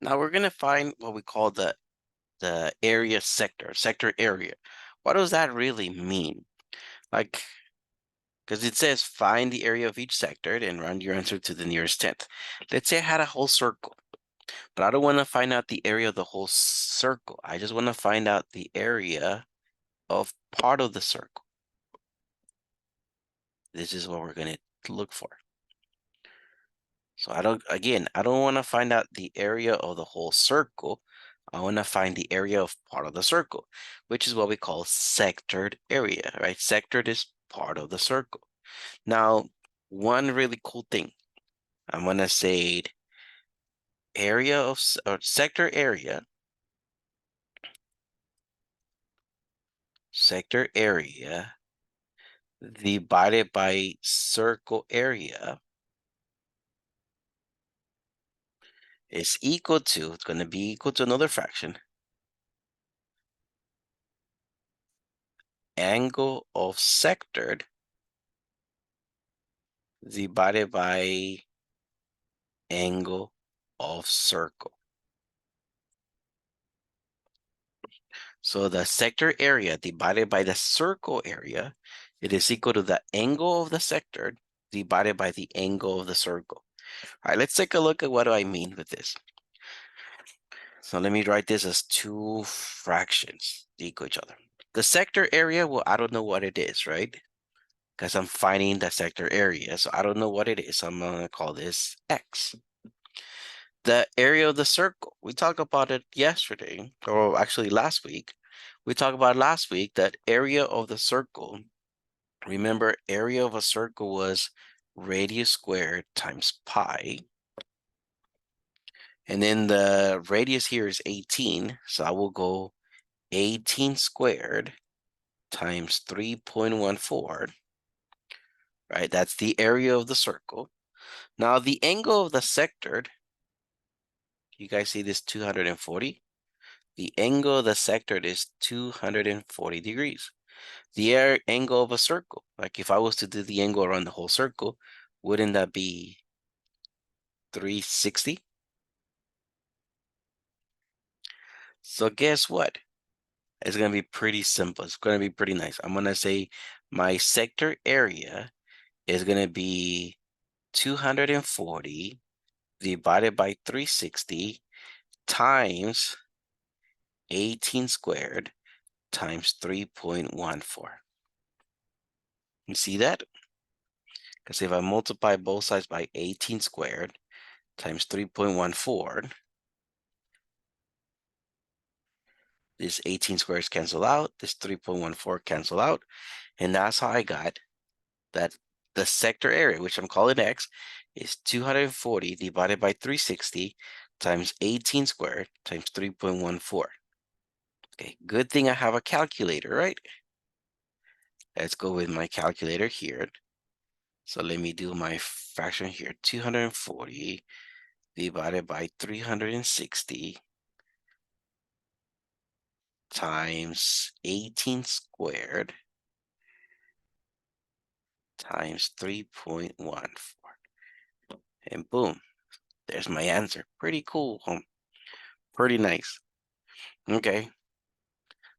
Now we're gonna find what we call the area sector area. What does that really mean? Like, because it says find the area of each sector and round your answer to the nearest tenth. Let's say I had a whole circle, but I don't want to find out the area of the whole circle. I just want to find out the area of part of the circle. This is what we're gonna look for. So I don't want to find out the area of the whole circle. I want to find the area of part of the circle, which is what we call sectored area, right? Sectored is part of the circle. Now, one really cool thing, I'm gonna say area of or sector area divided by circle area is equal to, it's going to be equal to another fraction, angle of sectored divided by angle of circle. So the sector area divided by the circle area, it is equal to the angle of the sector divided by the angle of the circle. All right, let's take a look at what do I mean with this. So let me write this as two fractions equal each other. The sector area, well, I don't know what it is, right? Because I'm finding the sector area, so I don't know what it is. So I'm gonna call this X. The area of the circle, we talked about it yesterday, or actually last week. We talked about last week that area of the circle. Remember, area of a circle was radius squared times pi. And then the radius here is 18, so I will go 18 squared times 3.14, right? That's the area of the circle. Now the angle of the sector, you guys see this 240? The angle of the sector is 240 degrees. The angle of a circle, like if I was to do the angle around the whole circle, wouldn't that be 360? So guess what? It's going to be pretty simple. It's going to be pretty nice. I'm going to say my sector area is going to be 240 divided by 360 times 18 squared times 3.14. You see that? Because if I multiply both sides by 18 squared times 3.14, this 18 squares cancel out, this 3.14 cancel out, and that's how I got that the sector area, which I'm calling X, is 240 divided by 360 times 18 squared times 3.14. Okay, good thing I have a calculator, right? Let's go with my calculator here. So let me do my fraction here. 240 divided by 360 times 18 squared times 3.14. And boom, there's my answer. Pretty cool, huh? Pretty nice. Okay.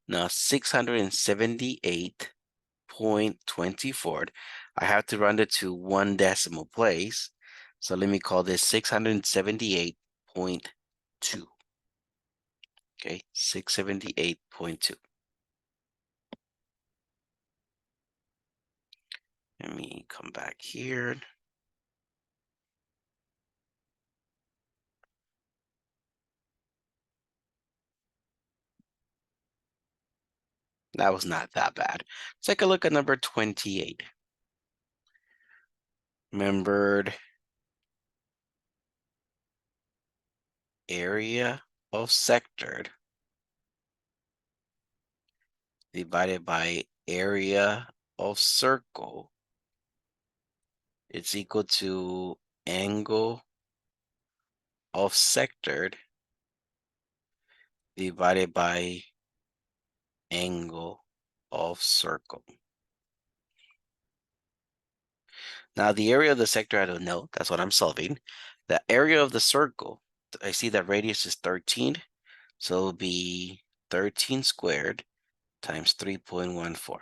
Now 678.24. I have to round it to one decimal place. So let me call this 678.2. Okay, 678.2. Let me come back here. That was not that bad. Let's take a look at number 28. Remembered area of sector divided by area of circle. It's equal to angle of sector divided by angle of circle. Now the area of the sector, I don't know. That's what I'm solving. The area of the circle, I see that radius is 13, so it'll be 13 squared times 3.14.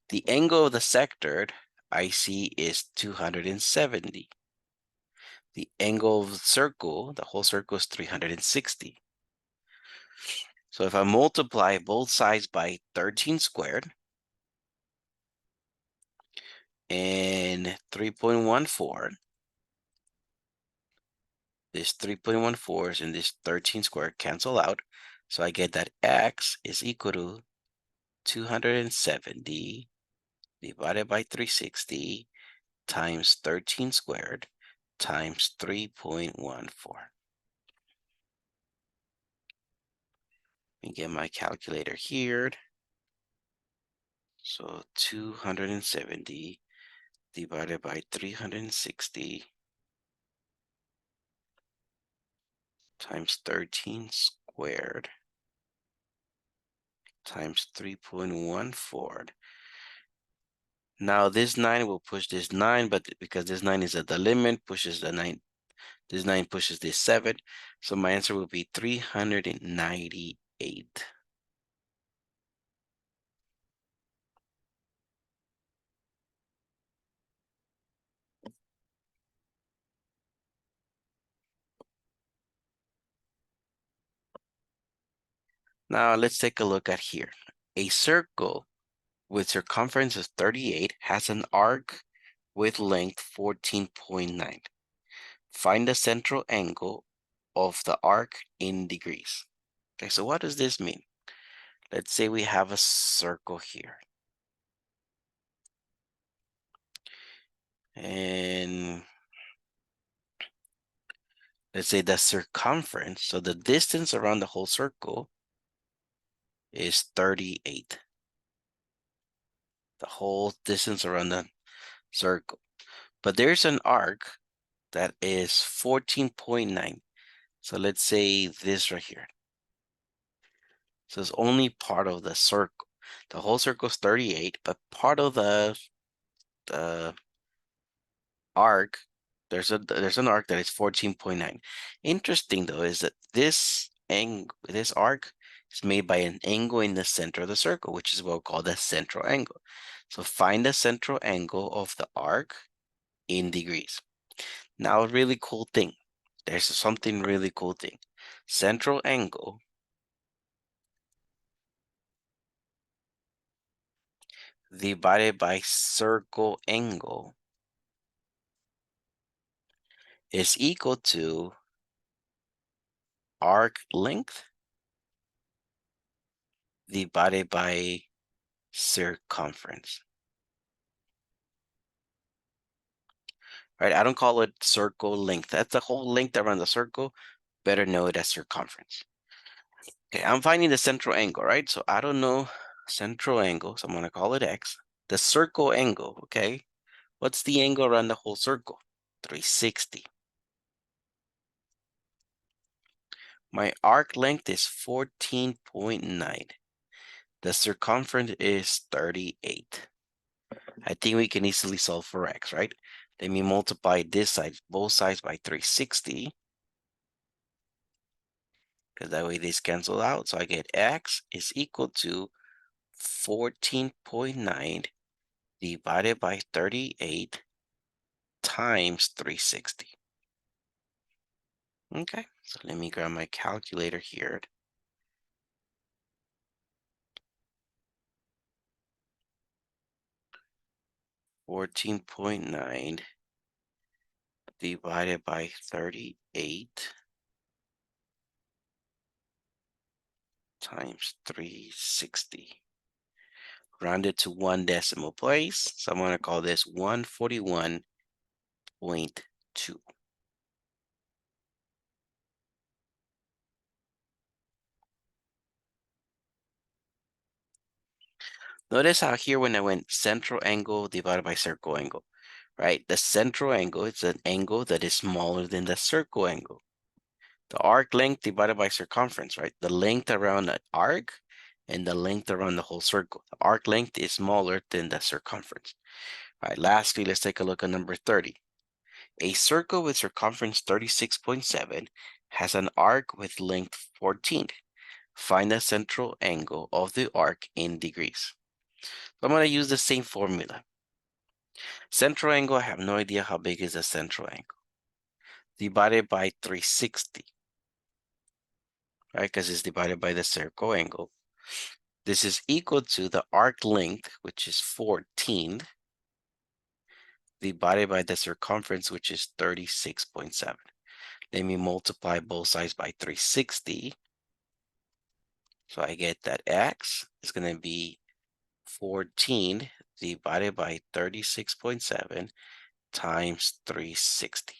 The angle of the sector I see is 270. The angle of the circle, the whole circle, is 360. So if I multiply both sides by 13 squared and 3.14, this 3.14 and this 13 squared cancel out. So I get that x is equal to 270 divided by 360 times 13 squared times 3.14. Let me get my calculator here. So 270 divided by 360 times 13 squared times 3.14. Now this 9 will push this 9, but because this 9 is at the limit, pushes the 9. This 9 pushes this 7. So my answer will be 398. Now let's take a look at here. A circle with circumference of 38 has an arc with length 14.9. Find the central angle of the arc in degrees. Okay, so what does this mean? Let's say we have a circle here. And let's say the circumference, so the distance around the whole circle is 38. The whole distance around the circle. But there's an arc that is 14.9. So let's say this right here. So it's only part of the circle. The whole circle is 38, but part of the arc, there's an arc that is 14.9. Interesting though is that this arc is made by an angle in the center of the circle, which is what we call the central angle. So find the central angle of the arc in degrees. Now, a really cool thing. There's something really cool thing. Central angle divided by circle angle is equal to arc length divided by circumference. Right? I don't call it circle length. That's the whole length around the circle. Better know it as circumference. Okay, I'm finding the central angle, right? So I don't know central angle, so I'm going to call it x. The circle angle, okay? What's the angle around the whole circle? 360. My arc length is 14.9. The circumference is 38. I think we can easily solve for x, right? Let me multiply this side, both sides by 360. Because that way these cancel out. So I get x is equal to 14.9 divided by 38 times 360. Okay, so let me grab my calculator here. 14.9 divided by 38 times 360. Rounded to one decimal place. So I'm going to call this 141.2. Notice how here when I went central angle divided by circle angle, right? The central angle is an angle that is smaller than the circle angle. The arc length divided by circumference, right? The length around the arc and the length around the whole circle. The arc length is smaller than the circumference. All right, lastly, let's take a look at number 30. A circle with circumference 36.7 has an arc with length 14. Find the central angle of the arc in degrees. So I'm going to use the same formula. Central angle, I have no idea how big is the central angle. Divided by 360, right? Because it's divided by the circle angle. This is equal to the arc length, which is 14, divided by the circumference, which is 36.7. Let me multiply both sides by 360. So I get that x is going to be 14 divided by 36.7 times 360.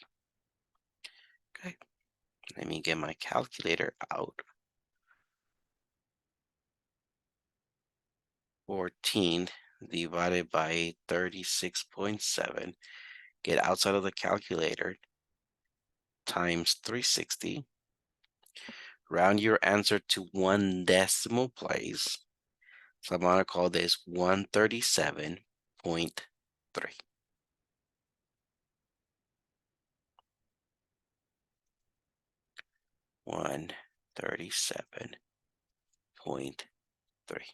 Okay, let me get my calculator out. 14 divided by 36.7. Get outside of the calculator times 360. Round your answer to 1 decimal place. So I'm going to call this 137.3. 137.3.